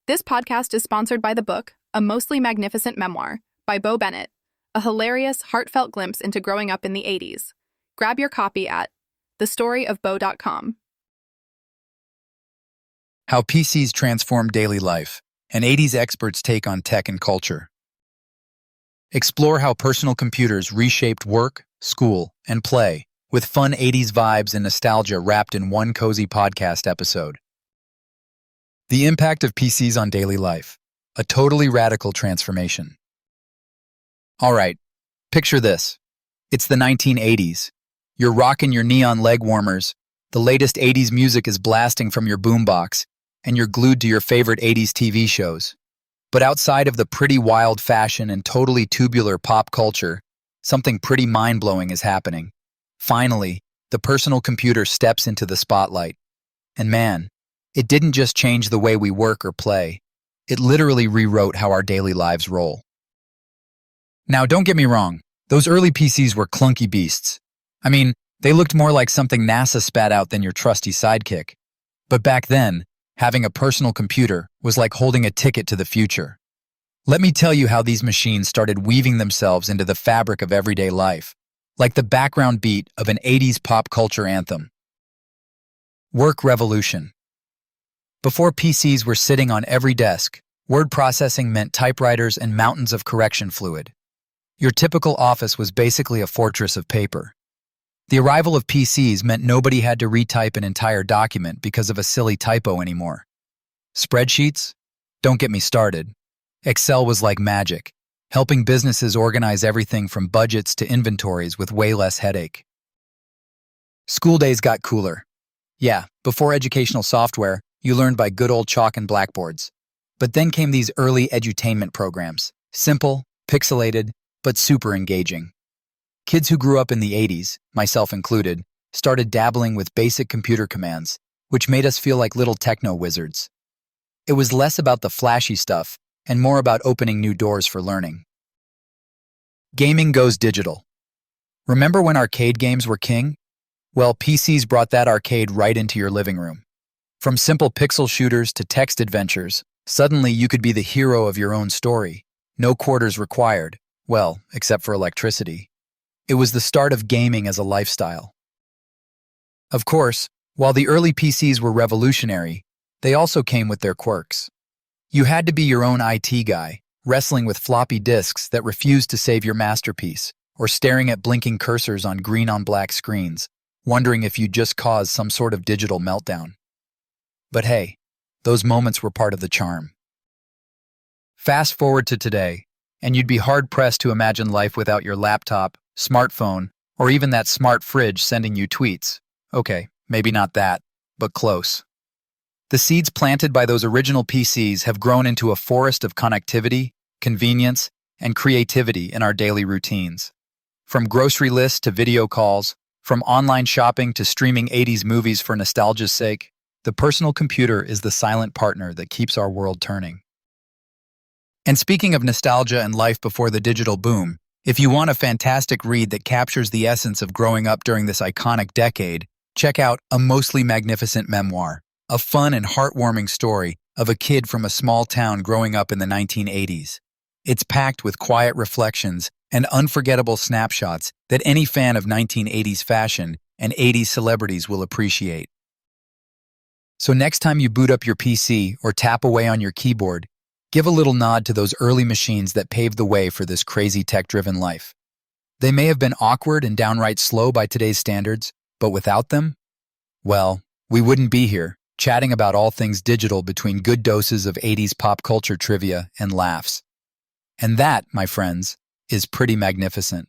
This podcast is sponsored by the book, A Mostly Magnificent Memoir, by Bo Bennett, a hilarious, heartfelt glimpse into growing up in the 80s. Grab your copy at thestoryofbo.com. How PCs transform daily life, an 80s expert's take on tech and culture. Explore how personal computers reshaped work, school, and play, with fun 80s vibes and nostalgia wrapped in one cozy podcast episode. The impact of PCs on daily life, a totally radical transformation. All right, picture this. It's the 1980s. You're rocking your neon leg warmers, the latest 80s music is blasting from your boombox, and you're glued to your favorite 80s TV shows. But outside of the pretty wild fashion and totally tubular pop culture, something pretty mind-blowing is happening. Finally, the personal computer steps into the spotlight. And man, it didn't just change the way we work or play. It literally rewrote how our daily lives roll. Now, don't get me wrong, those early PCs were clunky beasts. I mean, they looked more like something NASA spat out than your trusty sidekick. But back then, having a personal computer was like holding a ticket to the future. Let me tell you how these machines started weaving themselves into the fabric of everyday life, like the background beat of an 80s pop culture anthem. Work revolution. Before PCs were sitting on every desk, word processing meant typewriters and mountains of correction fluid. Your typical office was basically a fortress of paper. The arrival of PCs meant nobody had to retype an entire document because of a silly typo anymore. Spreadsheets? Don't get me started. Excel was like magic, helping businesses organize everything from budgets to inventories with way less headache. School days got cooler. Yeah, before educational software, you learned by good old chalk and blackboards. But then came these early edutainment programs, simple, pixelated, but super engaging. Kids who grew up in the 80s, myself included, started dabbling with basic computer commands, which made us feel like little techno wizards. It was less about the flashy stuff and more about opening new doors for learning. Gaming goes digital. Remember when arcade games were king? Well, PCs brought that arcade right into your living room. From simple pixel shooters to text adventures, suddenly you could be the hero of your own story. No quarters required, well, except for electricity. It was the start of gaming as a lifestyle. Of course, while the early PCs were revolutionary, they also came with their quirks. You had to be your own IT guy, wrestling with floppy disks that refused to save your masterpiece, or staring at blinking cursors on green-on-black screens, wondering if you'd just caused some sort of digital meltdown. But hey, those moments were part of the charm. Fast forward to today, and you'd be hard-pressed to imagine life without your laptop, smartphone, or even that smart fridge sending you tweets. Okay, maybe not that, but close. The seeds planted by those original PCs have grown into a forest of connectivity, convenience, and creativity in our daily routines. From grocery lists to video calls, from online shopping to streaming 80s movies for nostalgia's sake, the personal computer is the silent partner that keeps our world turning. And speaking of nostalgia and life before the digital boom, if you want a fantastic read that captures the essence of growing up during this iconic decade, check out A Mostly Magnificent Memoir, a fun and heartwarming story of a kid from a small town growing up in the 1980s. It's packed with quiet reflections and unforgettable snapshots that any fan of 1980s fashion and 80s celebrities will appreciate. So next time you boot up your PC or tap away on your keyboard, give a little nod to those early machines that paved the way for this crazy tech-driven life. They may have been awkward and downright slow by today's standards, but without them, well, we wouldn't be here, chatting about all things digital between good doses of 80s pop culture trivia and laughs. And that, my friends, is pretty magnificent.